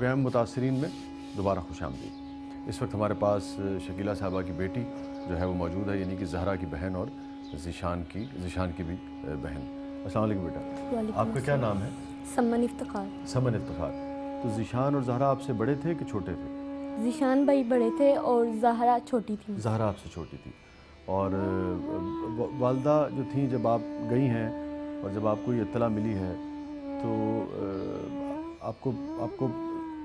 Programme मुतासरीन में दोबारा खुशामदीद। इस वक्त हमारे पास शकीला साहबा की बेटी जो है वो मौजूद है, यानी कि ज़हरा की बहन और ज़ीशान की भी बहन। अस्सलाम वालेकुम बेटा, आपका क्या नाम है? समन इफ्तिखार। समन इफ्तिखार। तो ज़ीशान और ज़हरा आपसे बड़े थे कि छोटे थे? ज़ीशान भाई बड़े थे और ज़हरा छोटी थी। ज़हरा आपसे छोटी थी। और वालदा जो थी, जब आप गई हैं और जब आपको ये इत्तला मिली है तो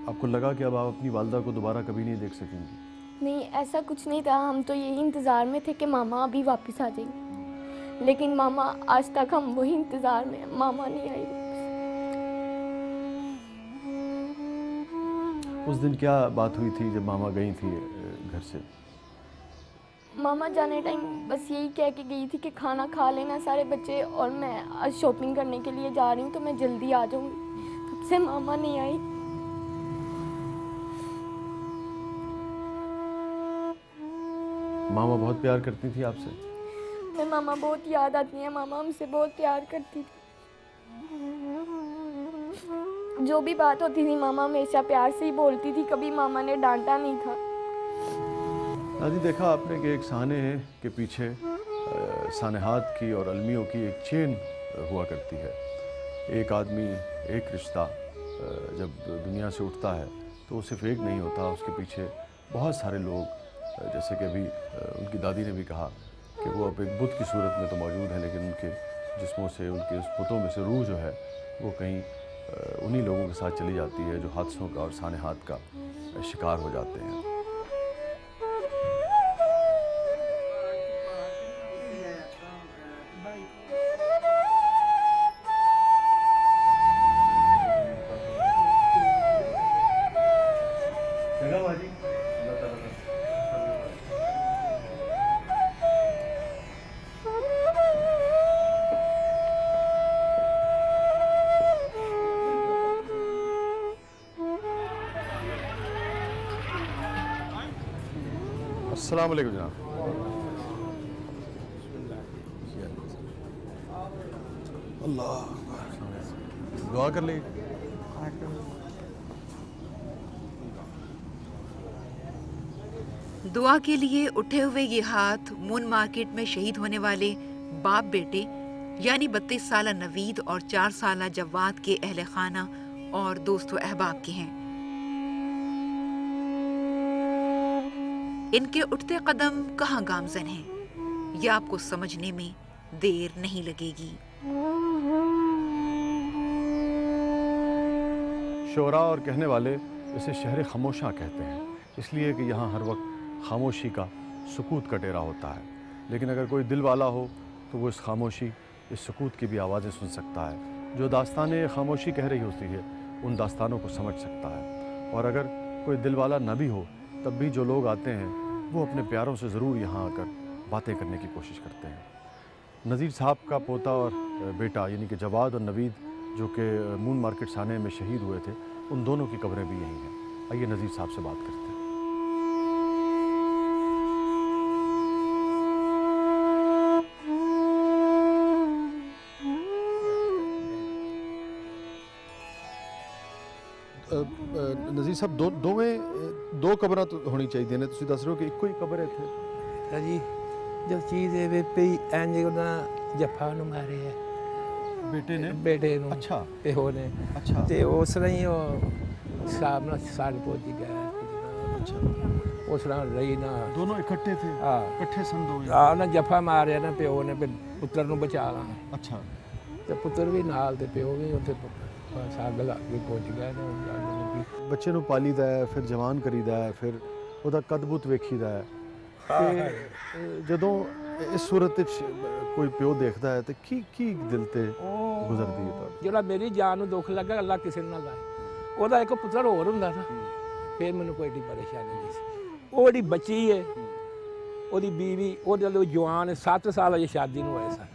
आपको लगा कि अब आप अपनी वालदा को दोबारा कभी नहीं देख सकेंगी? नहीं, ऐसा कुछ नहीं था। हम तो यही इंतज़ार में थे कि मामा अभी वापस आ जाएंगे, लेकिन मामा आज तक हम वही इंतज़ार में, मामा नहीं आई। उस दिन क्या बात हुई थी जब मामा गई थी घर से? मामा जाने टाइम बस यही कह के गई थी कि खाना खा लेना सारे बच्चे, और मैं आज शॉपिंग करने के लिए जा रही हूँ तो मैं जल्दी आ जाऊँगी। तब से मामा नहीं आई। मामा बहुत प्यार करती थी आपसे? मैं मामा बहुत याद आती है। मामा हमसे बहुत प्यार करती थी। जो भी बात होती थी मामा हमेशा प्यार से ही बोलती थी, कभी मामा ने डांटा नहीं था। नाज़रीन, देखा आपने कि एक साने के पीछे सानेहात की और अलमियों की एक चेन हुआ करती है। एक आदमी, एक रिश्ता जब दुनिया से उठता है तो वो सिर्फ एक नहीं होता, उसके पीछे बहुत सारे लोग, जैसे कि अभी उनकी दादी ने भी कहा कि वो अब एक बुत की सूरत में तो मौजूद है, लेकिन उनके जिस्मों से, उनके उस बुतों में से रूह जो है वो कहीं उन्हीं लोगों के साथ चली जाती है जो हादसों का और सानेहात का शिकार हो जाते हैं। अस्सलाम वालेकुम जनाब। अल्लाह, दुआ कर ले। दुआ के लिए उठे हुए ये हाथ मून मार्केट में शहीद होने वाले बाप बेटे यानी 32 साला नवीद और 4 साला जवाद के अहले खाना और दोस्तों अहबाब के हैं। इनके उठते कदम कहाँ गामजन हैं, यह आपको समझने में देर नहीं लगेगी। शोरा और कहने वाले इसे शहर खामोशा कहते हैं, इसलिए कि यहाँ हर वक्त खामोशी का, सुकूत का डेरा होता है। लेकिन अगर कोई दिल वाला हो तो वो इस खामोशी, इस सुकूत की भी आवाज़ें सुन सकता है। जो दास्तानें खामोशी कह रही होती है उन दास्तानों को समझ सकता है। और अगर कोई दिल वाला न भी हो तब भी जो लोग आते हैं वो अपने प्यारों से ज़रूर यहाँ आकर बातें करने की कोशिश करते हैं। नज़ीर साहब का पोता और बेटा यानी कि जवाद और नवीद जो कि मून मार्केट साने में शहीद हुए थे, उन दोनों की कब्रें भी यहीं हैं। आइए नज़ीर साहब से बात करते हैं। नज़ीर साहब, दो कब्रां तो होनी चाहिए ने, तुसीं दस रहे हो कि इक्को ही कब्र है इत्थे? जी, जो चीज़ है वे पे इंज उन्हां जफा नूं मारे है बेटे नूं। अच्छा, ते होने अच्छा, ते उस तरह ही वो साहब ना साल पहुंच गया। अच्छा, उस तरह रही ना, दोनों इकट्ठे थे? हाँ, इकट्ठे सन दो? हाँ, उन्हें जफा मारे ना प्यो ने, फिर पुत्र नूं बचा ला। अच्छा, ते पुत्र भी नाल ते प्यो भी उत्थे साग लग के पहुंच गया ना। बच्चे नूं पालीदा है, फिर जवान करीदा है, फिर ਉਹਦਾ कदबुत वेखीदा है। ਜਦੋਂ इस सूरत कोई प्यो देखता है तो की दिल ते गुजरदी है? ਜਿਹੜਾ ਮੇਰੀ ਜਾਨ ਨੂੰ ਦੁੱਖ ਲੱਗਾ, ਅੱਲਾ ਕਿਸੇ ਨੂੰ ਨਾ ਲਾਏ। ਉਹਦਾ ਇੱਕ ਪੁੱਤਰ ਹੋਰ ਹੁੰਦਾ ਨਾ, ਫਿਰ ਮੈਨੂੰ ਕੋਈ ਏਡੀ ਪਰੇਸ਼ਾਨੀ ਨਹੀਂ ਸੀ। ਉਹ ਜਿਹੜੀ ਬੱਚੀ ਹੈ, ਉਹਦੀ ਬੀਵੀ, ਉਹ ਜਦੋਂ ਜਵਾਨ 7 ਸਾਲ ਅਜੇ ਸ਼ਾਦੀ ਨੂੰ ਹੋਏ ਸਨ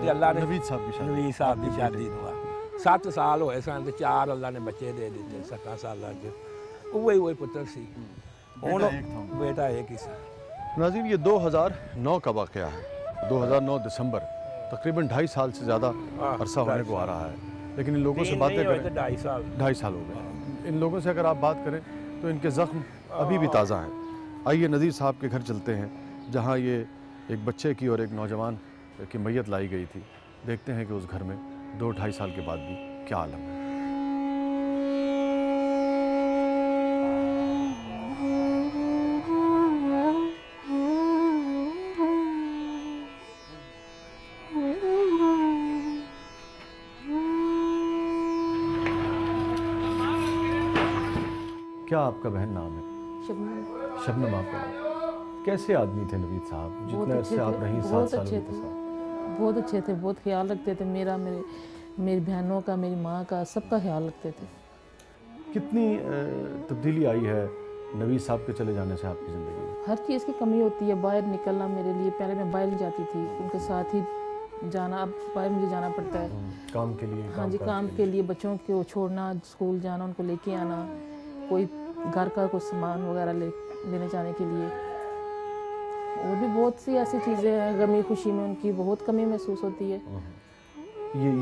ਤੇ ਅੱਲਾ ਨੇ नवीद साहब ਦੀ ਸ਼ਾਦੀ ਨੂੰ 7 ਸਾਲ ਹੋਏ ਸਨ ਤੇ 4 ਅੱਲਾ ਨੇ ਬੱਚੇ ਦੇ ਦਿੱਤੇ 7 ਸਾਲਾਂ 'ਚ। ਉਹ ਪੁੱਤਰ ਸੀ। ਹੁਣ बेटा एक ही सा। नाज़रीन, ये 2009 का वाक़या है। 2009 दिसंबर, तकरीबन 2.5 साल से ज़्यादा अरसा होने को आ रहा है। लेकिन इन लोगों से बातें करें, 2.5 साल 2.5 साल हो गए। इन लोगों से अगर आप बात करें तो इनके ज़ख्म अभी भी ताज़ा हैं। आइए नज़ीर साहब के घर चलते हैं, जहाँ ये एक बच्चे की और एक नौजवान की मैयत लाई गई थी। देखते हैं कि उस घर में 2-2.5 साल के बाद भी क्या आलम है। क्या आपका बहन नाम है? शबनम। शबनम आपका नाम। कैसे आदमी थे नवीद साहब, जितने अरसे आप रहीं 7 साल उनके साथ? बहुत अच्छे थे, बहुत ख्याल रखते थे मेरा, मेरी बहनों का, मेरी माँ का, सबका ख्याल रखते थे। कितनी तब्दीली आई है नवीद साहब के चले जाने से आपकी ज़िंदगी में? हर चीज़ की कमी होती है। बाहर निकलना मेरे लिए, पहले मैं बाहर नहीं जाती थी, उनके साथ ही जाना, अब बाहर मुझे जाना पड़ता है काम के लिए। हाँ जी, काम के लिए, बच्चों को छोड़ना, स्कूल जाना, उनको लेके आना, कोई घर का कोई सामान वगैरह लेने जाने के लिए। और भी बहुत सी ऐसी चीज़ें हैं, गमी खुशी में उनकी बहुत कमी महसूस होती है।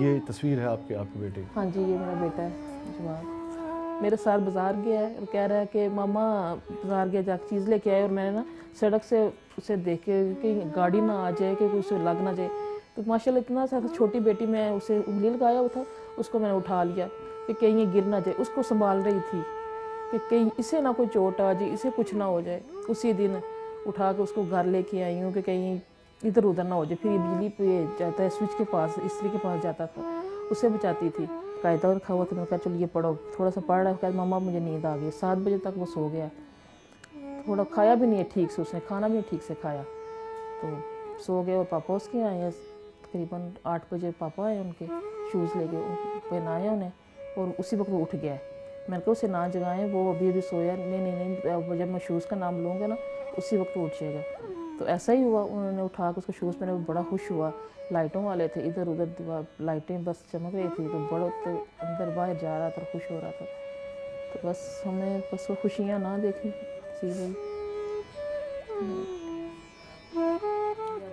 ये तस्वीर है आपके बेटे की? हाँ जी, ये मेरा बेटा है जवान। मेरे साथ बाज़ार गया है और कह रहा है कि मामा बाज़ार गया, जाकर चीज़ लेके आए, और मैंने ना सड़क से उसे देख के कि गाड़ी ना आ जाए, कि उसे लग ना जाए, तो माशाल्लाह इतना सा छोटी बेटी, मैं उसे उंगली लगाया हुआ था, उसको मैंने उठा लिया कि कहीं ये गिर ना जाए। उसको संभाल रही थी कि कहीं इसे ना कोई चोट आ जाए, इसे कुछ ना हो जाए। उसी दिन उठा के उसको घर लेके आई हूँ कि कहीं इधर उधर ना हो जाए। फिर ये बिजली पे जाता है, स्विच के पास, स्त्री के पास जाता था, उसे बचाती थी। कायदा रखा हुआ था, मैंने कहा चलो ये पढ़ो। थोड़ा सा पढ़ रहा है, मामा मुझे नींद आ गई। 7 बजे तक वो सो गया। थोड़ा खाया भी नहीं है ठीक से, उसने खाना भी नहीं ठीक से खाया, तो सो गया। और पापा उसके आए हैं तकरीबन 8 बजे, पापा आए उनके, शूज़ लेके पहनाए उन्हें, और उसी वक्त वो उठ गया है। मैंने कहा उसे ना जगाएं, वो अभी सोया। नहीं, जब मैं शूज़ का नाम लूँगा ना, उसी वक्त वो उठ जाएगा। तो ऐसा ही हुआ, उन्होंने उठा के उसको शूज़ पहने, बड़ा खुश हुआ। लाइटों वाले थे, इधर उधर लाइटें बस चमक रही थी, तो बड़ा तो अंदर बाहर जा रहा था, खुश हो रहा था। तो बस हमें बस वो खुशियाँ ना देखी चीज़ें।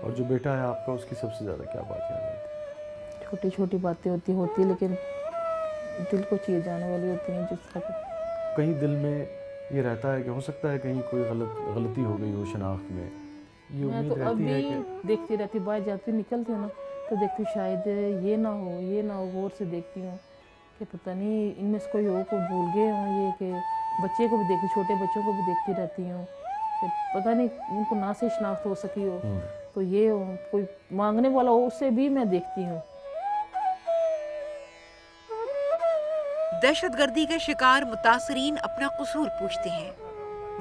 और जो बेटा है आपका, उसकी सबसे ज़्यादा क्या बात याद आती है? छोटी छोटी बातें होती है, लेकिन दिल को चीर जाने वाली होती हैं। जिस तरह कहीं दिल में ये रहता है कि हो सकता है कहीं कोई गलती हो गई हो शनाख्त में, ये मैं उम्मीद तो रहती है अभी कि देखती रहती, बाहर जाती निकलती हूँ ना, तो देखती हूँ शायद ये ना हो, गौर से देखती हूँ कि पता नहीं इनमें से कोई हो को भूल गए हों ये, कि बच्चे को भी देखती, छोटे बच्चों को भी देखती रहती हूँ कि पता नहीं उनको ना से शनाख्त हो सकी हो, तो ये हो, कोई मांगने वाला हो, उससे भी मैं देखती हूँ। दहशतगर्दी के शिकार मुतासरीन अपना कसूर पूछते हैं।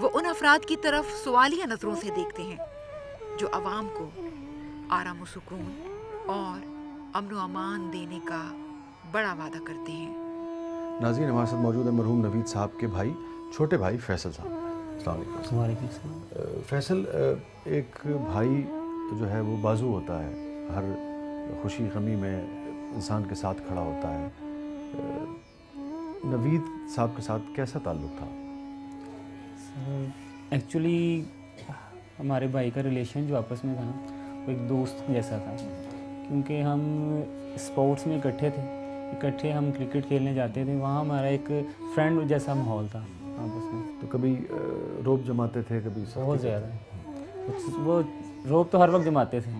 वो उन अफराद की तरफ सवालिया नजरों से देखते हैं जो अवाम को आराम व सुकून और अमन व अमान देने का बड़ा वादा करते हैं। नाज़रीन, हमारे साथ मौजूद है मरहूम नवीद साहब के भाई, छोटे भाई फैसल साहब। अस्सलाम वालेकुम। फैसल, एक भाई जो है वो बाजू होता है, हर खुशी गमी में इंसान के साथ खड़ा होता है। नवीद साहब के साथ कैसा ताल्लुक़ था? एक्चुअली हमारे भाई का रिलेशन जो आपस में था ना, वो एक दोस्त जैसा था, क्योंकि हम स्पोर्ट्स में इकट्ठे हम क्रिकेट खेलने जाते थे। वहाँ हमारा एक फ्रेंड जैसा माहौल था आपस में। तो कभी रोब जमाते थे, कभी बहुत ज़्यादा। वो रोब तो हर वक्त जमाते थे,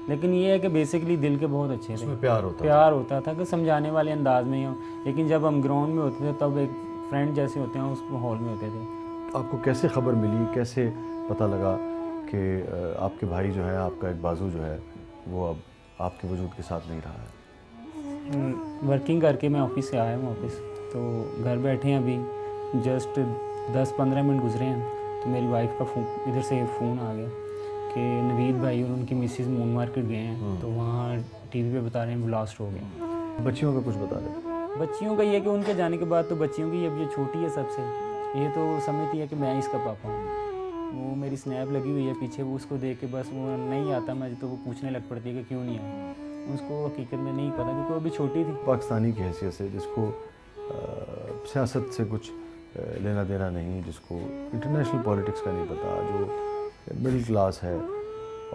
लेकिन ये है कि बेसिकली दिल के बहुत अच्छे थे। उसमें प्यार होता था कि समझाने वाले अंदाज में ही हो, लेकिन जब हम ग्राउंड में होते थे तब एक फ्रेंड जैसे होते हैं उस माहौल में होते थे। आपको कैसे खबर मिली, कैसे पता लगा कि आपके भाई जो है, आपका एक बाजू जो है, वो अब आपके वजूद के साथ नहीं रहा है? वर्किंग करके मैं ऑफिस से आया हूँ तो घर बैठे हैं अभी, जस्ट 10-15 मिनट गुजरे हैं, तो मेरी वाइफ का इधर से फ़ोन आ गया कि नवीद भाई और उनकी मिसेस मून मार्केट गए हैं, तो वहाँ टीवी पे बता रहे हैं ब्लास्ट हो गए। बच्चियों का कुछ बता रहे? बच्चियों का ये कि उनके जाने के बाद तो बच्चियों की, अब ये छोटी है सबसे, ये तो समझती है कि मैं इसका पापा हूँ। वो मेरी स्नैप लगी हुई है पीछे, वो उसको देख के बस वो नहीं आता मैं, तो वो पूछने लग पड़ती है कि क्यों नहीं आया। उसको हकीकत में नहीं पता, क्योंकि वो अभी छोटी थी। पाकिस्तानी की हैसियत से, जिसको सियासत से कुछ लेना देना नहीं, जिसको इंटरनेशनल पॉलिटिक्स का नहीं पता, जो मिडिल क्लास है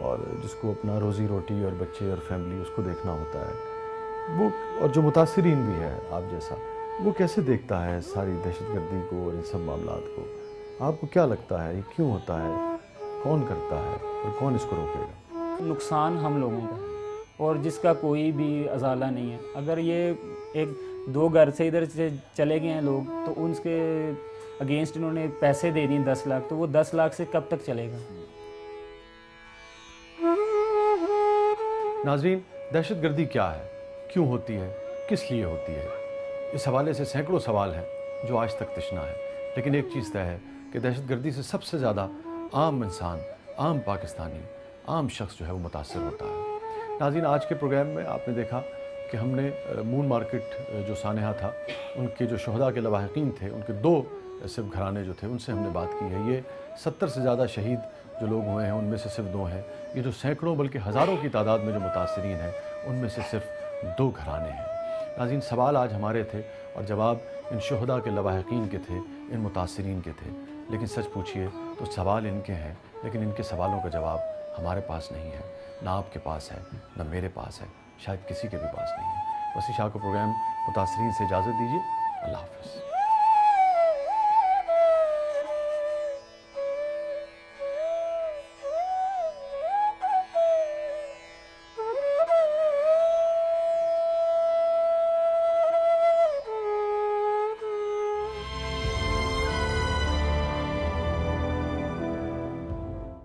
और जिसको अपना रोज़ी रोटी और बच्चे और फैमिली उसको देखना होता है, वो, और जो मुतासरीन भी है आप जैसा, वो कैसे देखता है सारी दहशतगर्दी को और इन सब मामलात को? आपको क्या लगता है ये क्यों होता है, कौन करता है और कौन इसको रोकेगा? नुकसान हम लोगों का है और जिसका कोई भी अजाला नहीं है। अगर ये एक दो घर से इधर से चले गए हैं लोग तो उनके अगेंस्ट इन्होंने पैसे दे दिए 10 लाख, तो वो 10 लाख से कब तक चलेगा? नाज़रीन, दहशतगर्दी क्या है, क्यों होती है, किस लिए होती है? इस हवाले से सैकड़ों सवाल हैं जो आज तक तशना है, लेकिन एक चीज़ तय है कि दहशतगर्दी से सबसे ज़्यादा आम इंसान, आम पाकिस्तानी, आम शख्स जो है वो मुतासर होता है। नाज़रीन, आज के प्रोग्राम में आपने देखा कि हमने मून मार्केट जो सानहा था, उनके जो शहदा के लवाहिकीन थे, उनके 2 सिर्फ घराने जो थे उनसे हमने बात की है। ये 70 से ज़्यादा शहीद जो लोग हुए हैं उनमें से सिर्फ 2 हैं। ये जो सैकड़ों बल्कि हज़ारों की तादाद में जो मुतासरीन हैं उनमें से सिर्फ 2 घराने हैं। नाज़रीन, सवाल आज हमारे थे और जवाब इन शहदा के लवाहिकीन के थे, इन मुतासरीन के थे। लेकिन सच पूछिए तो सवाल इनके हैं, लेकिन इनके सवालों का जवाब हमारे पास नहीं है, ना आपके पास है, ना मेरे पास है, शायद किसी के भी पास नहीं है। वसी शाह को प्रोग्राम मुतासरीन से इजाज़त दीजिए। अल्लाह हाफ़िज़।